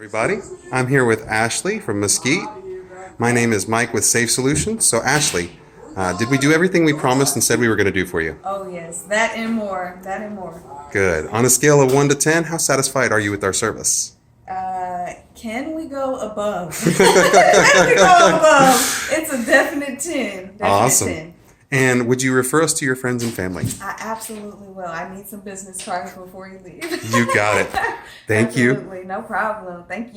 Everybody, I'm here with Ashlee from Mesquite. My name is Mike with Safe Solutions. So Ashlee, did we do everything we promised and said we were going to do for you? Oh yes, that and more, that and more. Good. On a scale of 1 to 10, how satisfied are you with our service? Can we go above? Can we go above? It's a definite 10. Definite Awesome. 10. And would you refer us to your friends and family? I absolutely will. I need some business cards before you leave. You got it. Thank you. Absolutely, no problem. Thank you.